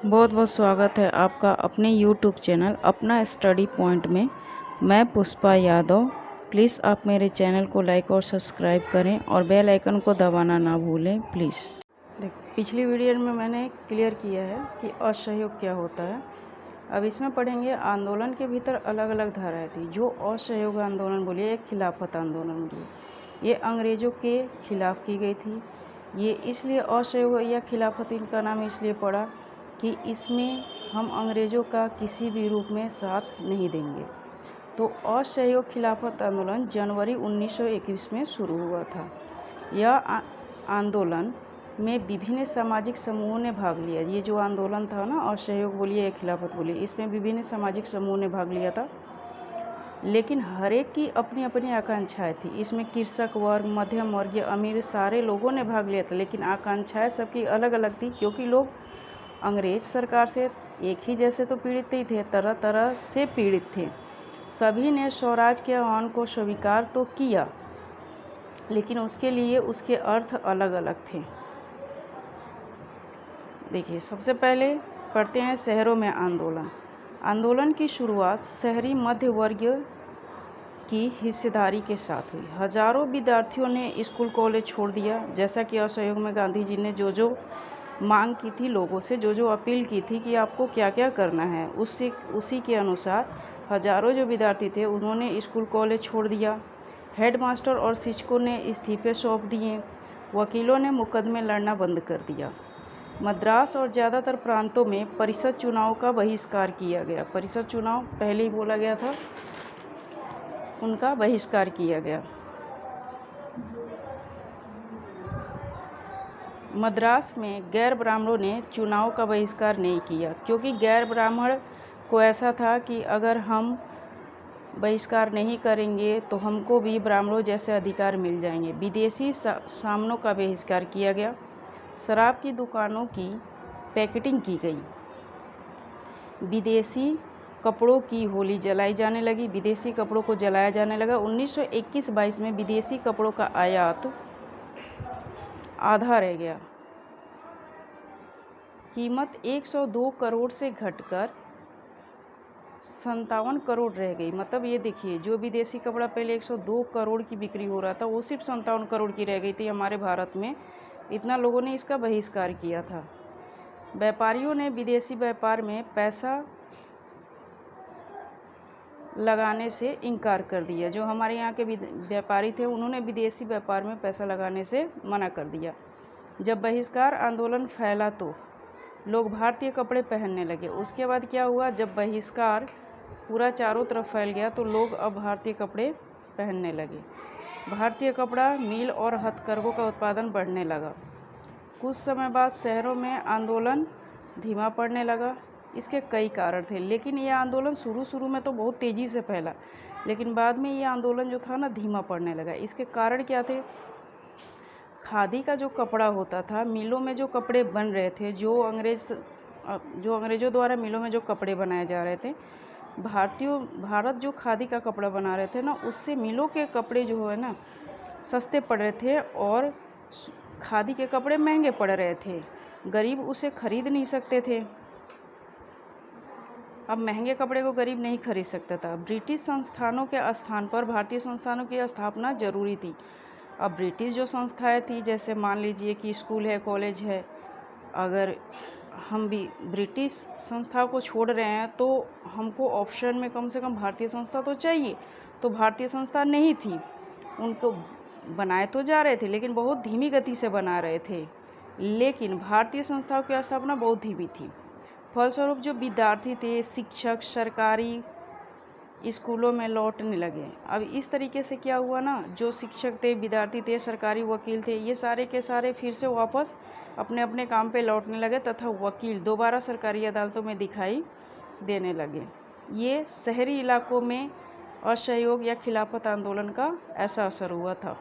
बहुत बहुत स्वागत है आपका अपने YouTube चैनल अपना स्टडी पॉइंट में। मैं पुष्पा यादव। प्लीज़ आप मेरे चैनल को लाइक और सब्सक्राइब करें और बेल आइकन को दबाना ना भूलें प्लीज़। पिछली वीडियो में मैंने क्लियर किया है कि असहयोग क्या होता है। अब इसमें पढ़ेंगे आंदोलन के भीतर अलग अलग धाराएँ थी। जो असहयोग आंदोलन बोलिए या खिलाफत आंदोलन बोलिए, ये अंग्रेज़ों के खिलाफ़ की गई थी। ये इसलिए असहयोग या खिलाफत इनका नाम इसलिए पड़ा कि इसमें हम अंग्रेज़ों का किसी भी रूप में साथ नहीं देंगे। तो असहयोग खिलाफत आंदोलन जनवरी 1921 में शुरू हुआ था। यह आंदोलन में विभिन्न सामाजिक समूहों ने भाग लिया। ये जो आंदोलन था ना, असहयोग बोलिए या खिलाफत बोलिए, इसमें विभिन्न सामाजिक समूहों ने भाग लिया था, लेकिन हर एक की अपनी अपनी आकांक्षाएँ थी। इसमें कृषक वर्ग, मध्यम वर्ग, अमीर सारे लोगों ने भाग लिया था, लेकिन आकांक्षाएँ सबकी अलग अलग थी, क्योंकि लोग अंग्रेज सरकार से एक ही जैसे तो पीड़ित नहीं थे, तरह तरह से पीड़ित थे। सभी ने स्वराज के आह्वान को स्वीकार तो किया, लेकिन उसके लिए उसके अर्थ अलग अलग थे। देखिए, सबसे पहले पढ़ते हैं शहरों में आंदोलन। आंदोलन की शुरुआत शहरी मध्य वर्ग की हिस्सेदारी के साथ हुई। हजारों विद्यार्थियों ने स्कूल कॉलेज छोड़ दिया। जैसा कि असहयोग में गांधी जी ने जो मांग की थी लोगों से, जो अपील की थी कि आपको क्या क्या करना है, उसी के अनुसार हजारों जो विद्यार्थी थे उन्होंने स्कूल कॉलेज छोड़ दिया। हेडमास्टर और शिक्षकों ने इस्तीफे सौंप दिए। वकीलों ने मुकदमे लड़ना बंद कर दिया। मद्रास और ज़्यादातर प्रांतों में परिषद चुनाव का बहिष्कार किया गया। परिषद चुनाव पहले ही बोला गया था, उनका बहिष्कार किया गया। मद्रास में गैर ब्राह्मणों ने चुनाव का बहिष्कार नहीं किया, क्योंकि गैर ब्राह्मण को ऐसा था कि अगर हम बहिष्कार नहीं करेंगे तो हमको भी ब्राह्मणों जैसे अधिकार मिल जाएंगे। विदेशी सामानों का बहिष्कार किया गया। शराब की दुकानों की पैकेटिंग की गई। विदेशी कपड़ों की होली जलाई जाने लगी। विदेशी कपड़ों को जलाया जाने लगा। 1921-22 में विदेशी कपड़ों का आयात आधा रह गया। कीमत 102 करोड़ से घटकर 57 करोड़ रह गई। मतलब ये देखिए, जो विदेशी कपड़ा पहले 102 करोड़ की बिक्री हो रहा था, वो सिर्फ 57 करोड़ की रह गई थी हमारे भारत में। इतना लोगों ने इसका बहिष्कार किया था। व्यापारियों ने विदेशी व्यापार में पैसा लगाने से इनकार कर दिया। जो हमारे यहाँ के व्यापारी थे, उन्होंने विदेशी व्यापार में पैसा लगाने से मना कर दिया। जब बहिष्कार आंदोलन फैला तो लोग भारतीय कपड़े पहनने लगे। उसके बाद क्या हुआ, जब बहिष्कार पूरा चारों तरफ फैल गया तो लोग अब भारतीय कपड़े पहनने लगे। भारतीय कपड़ा मिल और हथकरघों का उत्पादन बढ़ने लगा। कुछ समय बाद शहरों में आंदोलन धीमा पड़ने लगा। इसके कई कारण थे, लेकिन ये आंदोलन शुरू में तो बहुत तेज़ी से फैला, लेकिन बाद में ये आंदोलन जो था ना, धीमा पड़ने लगा। इसके कारण क्या थे? खादी का जो कपड़ा होता था, मिलों में जो कपड़े बन रहे थे, जो अंग्रेज़ों द्वारा मिलों में जो कपड़े बनाए जा रहे थे, भारत जो खादी का कपड़ा बना रहे थे ना, उससे मिलों के कपड़े जो है ना सस्ते पड़ रहे थे और खादी के कपड़े महंगे पड़ रहे थे। गरीब उसे खरीद नहीं सकते थे। अब महंगे कपड़े को गरीब नहीं खरीद सकता था। ब्रिटिश संस्थानों के स्थान पर भारतीय संस्थानों की स्थापना जरूरी थी। अब ब्रिटिश जो संस्थाएं थी, जैसे मान लीजिए कि स्कूल है, कॉलेज है, अगर हम भी ब्रिटिश संस्था को छोड़ रहे हैं तो हमको ऑप्शन में कम से कम भारतीय संस्था तो चाहिए। तो भारतीय संस्था नहीं थी। उनको बनाए तो जा रहे थे, लेकिन बहुत धीमी गति से बना रहे थे। लेकिन भारतीय संस्थाओं की स्थापना बहुत धीमी थी। फलस्वरूप जो विद्यार्थी थे, शिक्षक सरकारी स्कूलों में लौटने लगे। अब इस तरीके से क्या हुआ ना, जो शिक्षक थे, विद्यार्थी थे, सरकारी वकील थे, ये सारे के सारे फिर से वापस अपने अपने काम पे लौटने लगे तथा वकील दोबारा सरकारी अदालतों में दिखाई देने लगे। ये शहरी इलाकों में असहयोग या खिलाफत आंदोलन का ऐसा असर हुआ था।